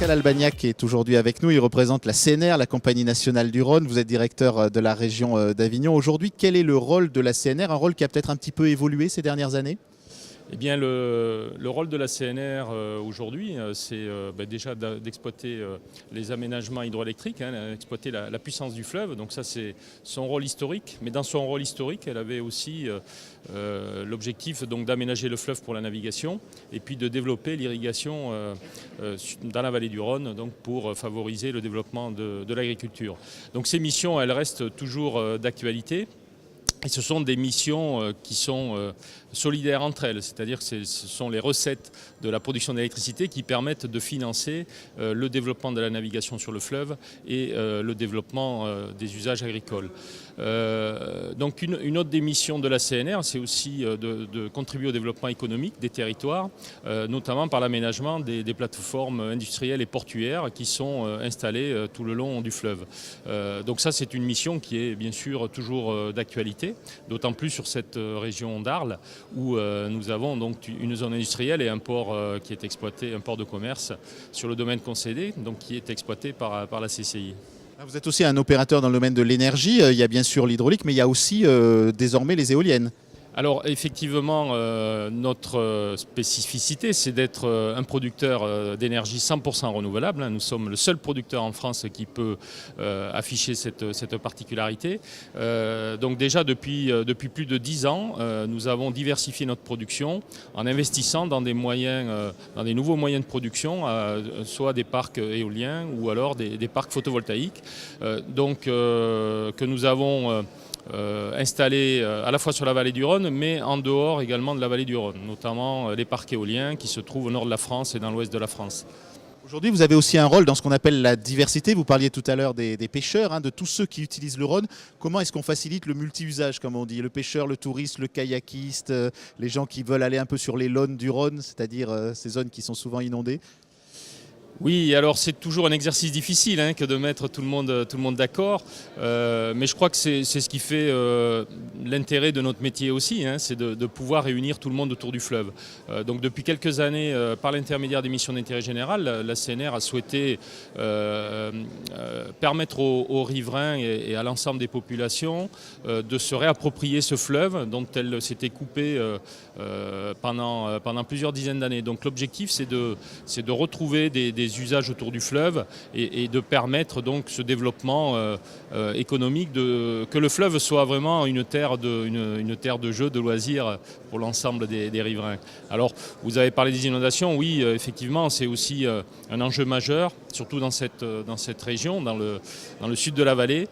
Pascal Albagnac est aujourd'hui avec nous. Il représente la CNR, la Compagnie nationale du Rhône. Vous êtes directeur de la région d'Avignon. Aujourd'hui, quel est le rôle de la CNR? Un rôle qui a peut-être un petit peu évolué ces dernières années? Eh bien, le rôle de la CNR aujourd'hui, c'est déjà d'exploiter les aménagements hydroélectriques, exploiter la puissance du fleuve. Donc ça, c'est son rôle historique. Mais dans son rôle historique, elle avait aussi l'objectif d'aménager le fleuve pour la navigation et puis de développer l'irrigation dans la vallée du Rhône, donc pour favoriser le développement de l'agriculture. Donc ces missions, elles restent toujours d'actualité. Et ce sont des missions qui sont solidaires entre elles, c'est-à-dire que ce sont les recettes de la production d'électricité qui permettent de financer le développement de la navigation sur le fleuve et le développement des usages agricoles. Donc une autre des missions de la CNR, c'est aussi de contribuer au développement économique des territoires, notamment par l'aménagement des plateformes industrielles et portuaires qui sont installées tout le long du fleuve. Donc ça, c'est une mission qui est bien sûr toujours d'actualité, d'autant plus sur cette région d'Arles où nous avons donc une zone industrielle et un port qui est exploité, un port de commerce sur le domaine concédé, donc qui est exploité par la CCI. Vous êtes aussi un opérateur dans le domaine de l'énergie. Il y a bien sûr l'hydraulique, mais il y a aussi désormais les éoliennes. Alors effectivement, notre spécificité, c'est d'être un producteur d'énergie 100% renouvelable. Nous sommes le seul producteur en France qui peut afficher cette particularité. Donc déjà depuis plus de 10 ans, nous avons diversifié notre production en investissant dans des nouveaux moyens de production, soit des parcs éoliens ou alors des parcs photovoltaïques. Que nous avons installés à la fois sur la vallée du Rhône, mais en dehors également de la vallée du Rhône, notamment les parcs éoliens qui se trouvent au nord de la France et dans l'ouest de la France. Aujourd'hui, vous avez aussi un rôle dans ce qu'on appelle la diversité. Vous parliez tout à l'heure des pêcheurs, de tous ceux qui utilisent le Rhône. Comment est-ce qu'on facilite le multi-usage, comme on dit? Le pêcheur, le touriste, le kayakiste, les gens qui veulent aller un peu sur les lônes du Rhône, c'est-à-dire ces zones qui sont souvent inondées. Oui, alors c'est toujours un exercice difficile que de mettre tout le monde d'accord, mais je crois que c'est ce qui fait l'intérêt de notre métier aussi, c'est de pouvoir réunir tout le monde autour du fleuve. Donc depuis quelques années, par l'intermédiaire des missions d'intérêt général, la CNR a souhaité permettre aux riverains et à l'ensemble des populations de se réapproprier ce fleuve dont elle s'était coupée pendant plusieurs dizaines d'années. Donc l'objectif, c'est de retrouver des usages autour du fleuve et de permettre donc ce développement économique, que le fleuve soit vraiment une terre de jeu, de loisirs pour l'ensemble des riverains. Alors, vous avez parlé des inondations, oui, effectivement, c'est aussi un enjeu majeur, surtout dans cette région, dans le sud de la vallée.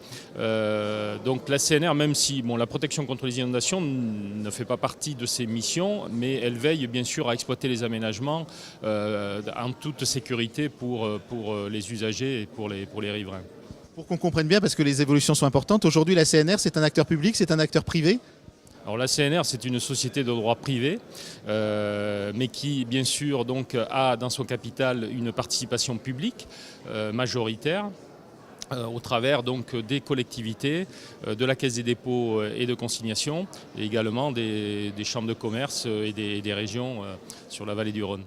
Donc la CNR, même si la protection contre les inondations ne fait pas partie de ses missions, mais elle veille bien sûr à exploiter les aménagements en toute sécurité pour les usagers et pour les riverains. Pour qu'on comprenne bien, parce que les évolutions sont importantes, aujourd'hui la CNR, c'est un acteur public, c'est un acteur privé? Alors la CNR, c'est une société de droit privé, mais qui bien sûr donc, a dans son capital une participation publique majoritaire, au travers donc des collectivités, de la Caisse des dépôts et de consignation, et également des chambres de commerce et des régions sur la vallée du Rhône.